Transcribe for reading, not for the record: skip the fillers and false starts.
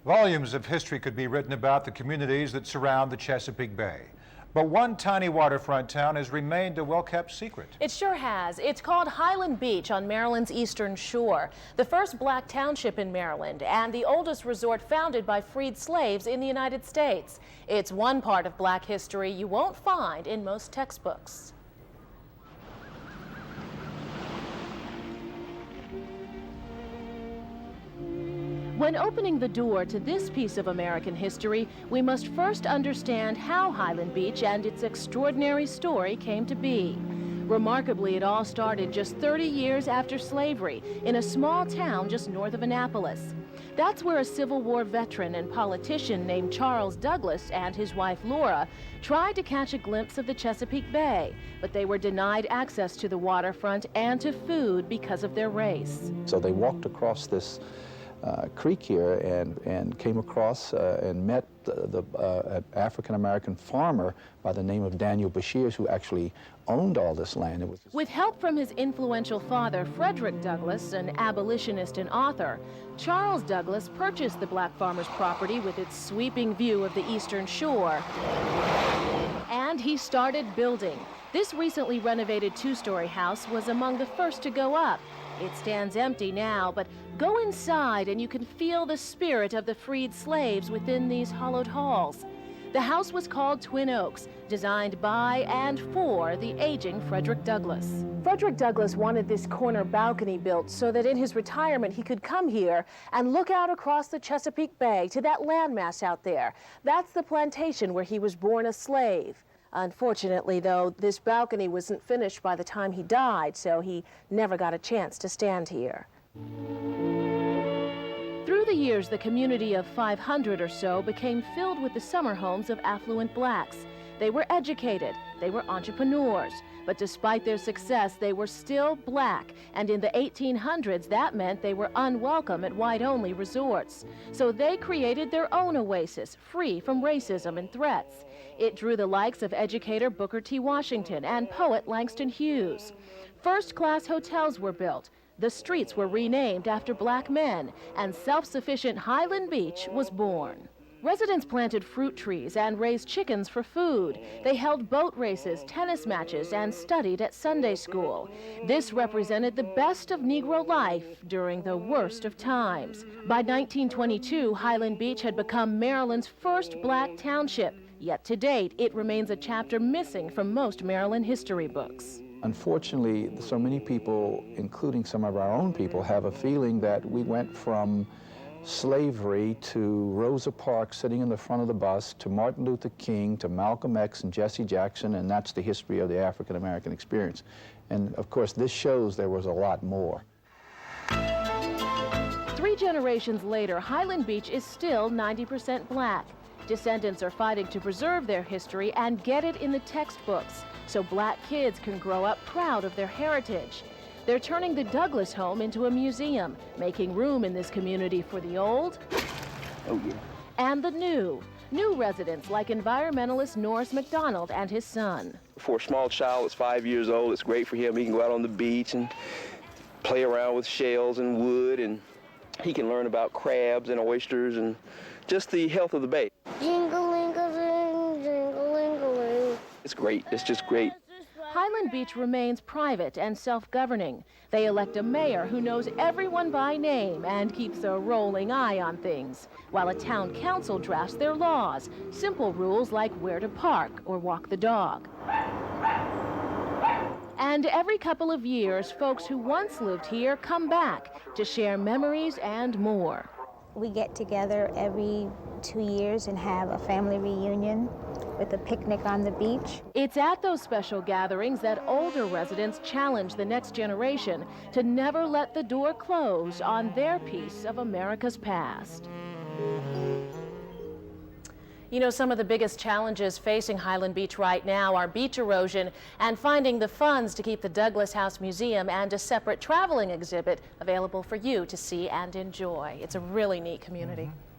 Volumes of history could be written about the communities that surround the Chesapeake Bay. But one tiny waterfront town has remained a well-kept secret. It sure has. It's called Highland Beach on Maryland's eastern shore, the first black township in Maryland and the oldest resort founded by freed slaves in the United States. It's one part of black history you won't find in most textbooks. When opening the door to this piece of American history, we must first understand how Highland Beach and its extraordinary story came to be. Remarkably, it all started just 30 years after slavery in a small town just north of Annapolis. That's where a Civil War veteran and politician named Charles Douglas and his wife Laura tried to catch a glimpse of the Chesapeake Bay, but they were denied access to the waterfront and to food because of their race. So they walked across this creek here and came across and met an African-American farmer by the name of Daniel Bashirs, who actually owned all this land. With help from his influential father, Frederick Douglass, an abolitionist and author, Charles Douglas purchased the black farmer's property with its sweeping view of the eastern shore. And he started building. This recently renovated two-story house was among the first to go up. It stands empty now, but go inside and you can feel the spirit of the freed slaves within these hollowed halls. The house was called Twin Oaks, designed by and for the aging Frederick Douglass. Frederick Douglass wanted this corner balcony built so that in his retirement he could come here and look out across the Chesapeake Bay to that landmass out there. That's the plantation where he was born a slave. Unfortunately, though, this balcony wasn't finished by the time he died, so he never got a chance to stand here. Through the years, the community of 500 or so became filled with the summer homes of affluent blacks. They were educated, they were entrepreneurs, but despite their success, they were still black, and in the 1800s, that meant they were unwelcome at white-only resorts. So they created their own oasis, free from racism and threats. It drew the likes of educator Booker T. Washington and poet Langston Hughes. First-class hotels were built, the streets were renamed after black men, and self-sufficient Highland Beach was born. Residents planted fruit trees and raised chickens for food. They held boat races, tennis matches, and studied at Sunday school. This represented the best of Negro life during the worst of times. By 1922, Highland Beach had become Maryland's first black township. Yet to date, it remains a chapter missing from most Maryland history books. Unfortunately, so many people, including some of our own people, have a feeling that we went from slavery to Rosa Parks sitting in the front of the bus, to Martin Luther King, to Malcolm X and Jesse Jackson, and that's the history of the African-American experience. And of course, this shows there was a lot more. 3 generations later, Highland Beach is still 90% black. Descendants are fighting to preserve their history and get it in the textbooks so black kids can grow up proud of their heritage. They're turning the Douglass home into a museum, making room in this community for the old and the new. New residents like environmentalist Norris McDonald and his son. For a small child that's 5 years old, it's great for him. He can go out on the beach and play around with shells and wood, and he can learn about crabs and oysters and just the health of the bay. Jingle-ling-a-ling, jingle-ling-a-ling. It's great. It's just great. Highland Beach remains private and self-governing. They elect a mayor who knows everyone by name and keeps a rolling eye on things, while a town council drafts their laws, simple rules like where to park or walk the dog. And every couple of years, folks who once lived here come back to share memories and more. We get together every 2 years and have a family reunion with a picnic on the beach. It's at those special gatherings that older residents challenge the next generation to never let the door close on their piece of America's past. You know, some of the biggest challenges facing Highland Beach right now are beach erosion and finding the funds to keep the Douglass House Museum and a separate traveling exhibit available for you to see and enjoy. It's a really neat community.